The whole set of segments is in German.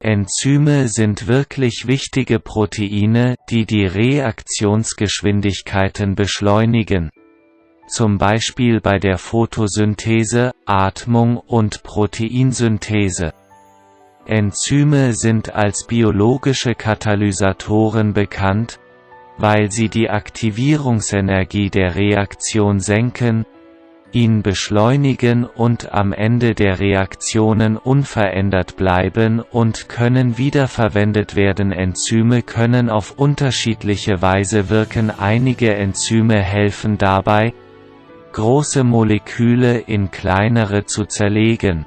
Enzyme sind wirklich wichtige Proteine, die die Reaktionsgeschwindigkeiten beschleunigen. Zum Beispiel bei der Photosynthese, Atmung und Proteinsynthese. Enzyme sind als biologische Katalysatoren bekannt, weil sie die Aktivierungsenergie der Reaktion senken, ihn beschleunigen und am Ende der Reaktionen unverändert bleiben und können wiederverwendet werden. Enzyme können auf unterschiedliche Weise wirken. Einige Enzyme helfen dabei, große Moleküle in kleinere zu zerlegen.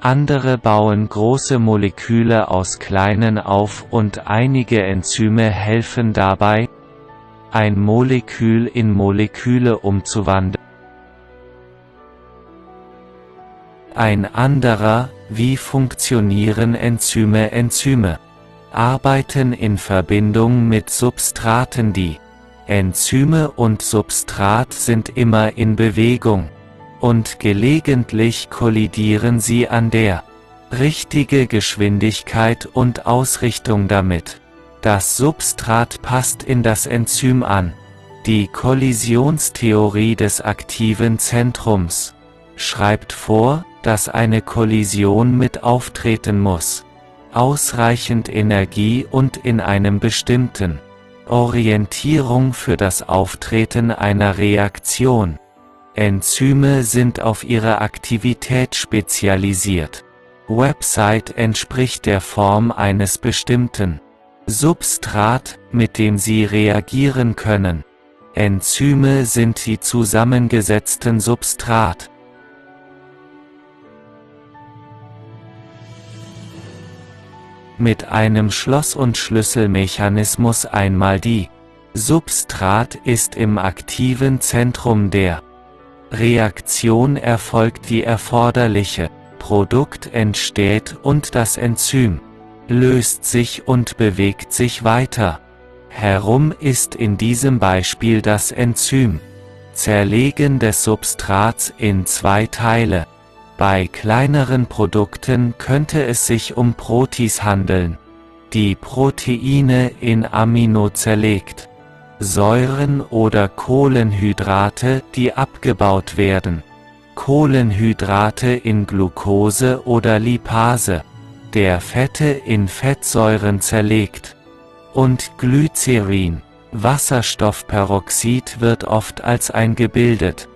Andere bauen große Moleküle aus kleinen auf und einige Enzyme helfen dabei, ein Molekül in Moleküle umzuwandeln. Ein anderer, wie funktionieren Enzyme? Enzyme arbeiten in Verbindung mit Substraten. Die Enzyme und Substrat sind immer in Bewegung, und gelegentlich kollidieren sie an der richtige Geschwindigkeit und Ausrichtung damit. Das Substrat passt in das Enzym an. Die Kollisionstheorie des aktiven Zentrums schreibt vor, dass eine Kollision mit auftreten muss. Ausreichend Energie und in einem bestimmten Orientierung für das Auftreten einer Reaktion. Enzyme sind auf ihre Aktivität spezialisiert. Website entspricht der Form eines bestimmten Substrat, mit dem sie reagieren können. Enzyme sind die zusammengesetzten Substrat. Mit einem Schloss- und Schlüsselmechanismus. Einmal die Substrat ist im aktiven Zentrum der Reaktion, erfolgt die erforderliche Produkt entsteht und das Enzym löst sich und bewegt sich weiter. Herum ist in diesem Beispiel das Enzym. Zerlegen des Substrats in zwei Teile. Bei kleineren Produkten könnte es sich um Proteins handeln, die Proteine in Amino zerlegt. Säuren oder Kohlenhydrate, die abgebaut werden. Kohlenhydrate in Glucose oder Lipase, der Fette in Fettsäuren zerlegt. Und Glycerin, Wasserstoffperoxid, wird oft als eingebildet.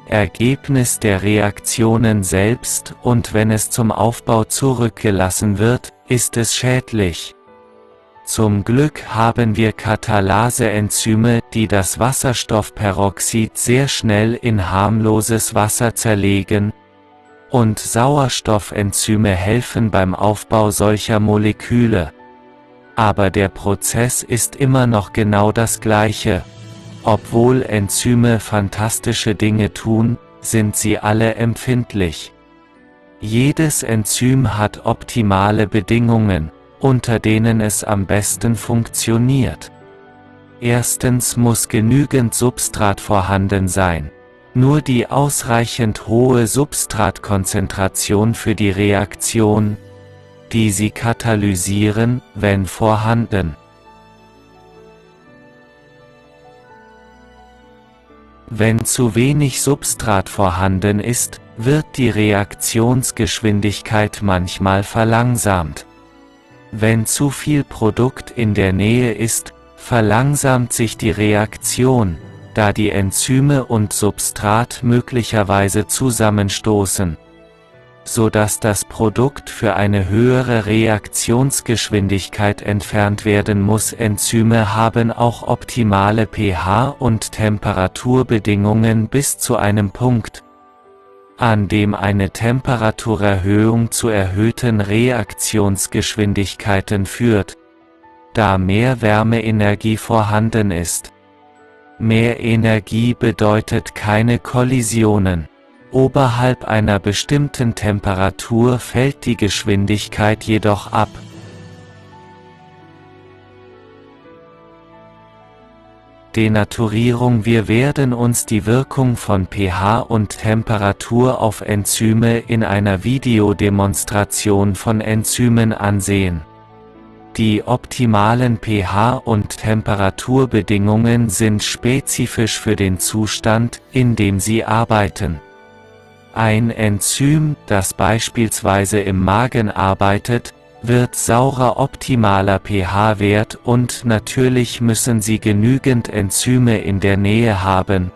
Ergebnis der Reaktionen selbst, und wenn es zum Aufbau zurückgelassen wird, ist es schädlich. Zum Glück haben wir Katalase-Enzyme, die das Wasserstoffperoxid sehr schnell in harmloses Wasser zerlegen, und Sauerstoffenzyme helfen beim Aufbau solcher Moleküle. Aber der Prozess ist immer noch genau das gleiche. Obwohl Enzyme fantastische Dinge tun, sind sie alle empfindlich. Jedes Enzym hat optimale Bedingungen, unter denen es am besten funktioniert. Erstens muss genügend Substrat vorhanden sein. Nur die ausreichend hohe Substratkonzentration für die Reaktion, die sie katalysieren, wenn vorhanden. Wenn zu wenig Substrat vorhanden ist, wird die Reaktionsgeschwindigkeit manchmal verlangsamt. Wenn zu viel Produkt in der Nähe ist, verlangsamt sich die Reaktion, da die Enzyme und Substrat möglicherweise zusammenstoßen, sodass das Produkt für eine höhere Reaktionsgeschwindigkeit entfernt werden muss. Enzyme haben auch optimale pH- und Temperaturbedingungen bis zu einem Punkt, an dem eine Temperaturerhöhung zu erhöhten Reaktionsgeschwindigkeiten führt, da mehr Wärmeenergie vorhanden ist. Mehr Energie bedeutet keine Kollisionen. Oberhalb einer bestimmten Temperatur fällt die Geschwindigkeit jedoch ab. Denaturierung. Wir werden uns die Wirkung von pH und Temperatur auf Enzyme in einer Videodemonstration von Enzymen ansehen. Die optimalen pH- und Temperaturbedingungen sind spezifisch für den Zustand, in dem sie arbeiten. Ein Enzym, das beispielsweise im Magen arbeitet, wird saurer optimaler pH-Wert und natürlich müssen sie genügend Enzyme in der Nähe haben,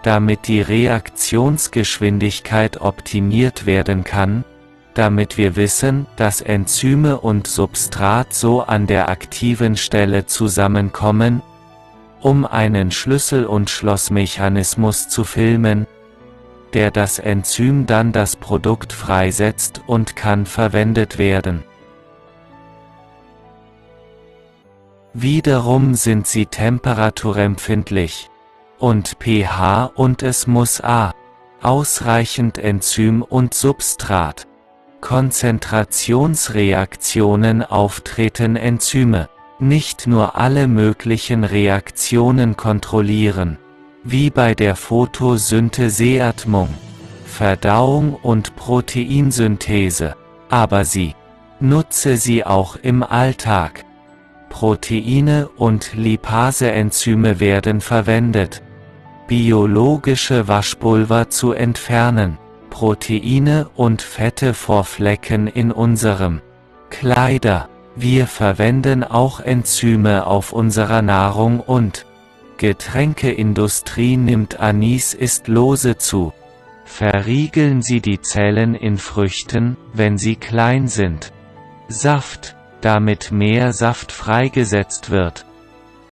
damit die Reaktionsgeschwindigkeit optimiert werden kann, damit wir wissen, dass Enzyme und Substrat so an der aktiven Stelle zusammenkommen, um einen Schlüssel- und Schlossmechanismus zu filmen, der das Enzym dann das Produkt freisetzt und kann verwendet werden. Wiederum sind sie temperaturempfindlich und pH und es muss ausreichend Enzym und Substrat. Konzentrationsreaktionen auftreten. Enzyme nicht nur alle möglichen Reaktionen kontrollieren, wie bei der Photosynthese, Verdauung und Proteinsynthese, aber nutze sie auch im Alltag. Proteine und Lipaseenzyme werden verwendet, biologische Waschpulver zu entfernen, Proteine und Fette vor Flecken in unserem Kleider. Wir verwenden auch Enzyme auf unserer Nahrung und Getränkeindustrie nimmt Anis ist lose zu. Verriegeln Sie die Zellen in Früchten, wenn sie klein sind. Saft, damit mehr Saft freigesetzt wird.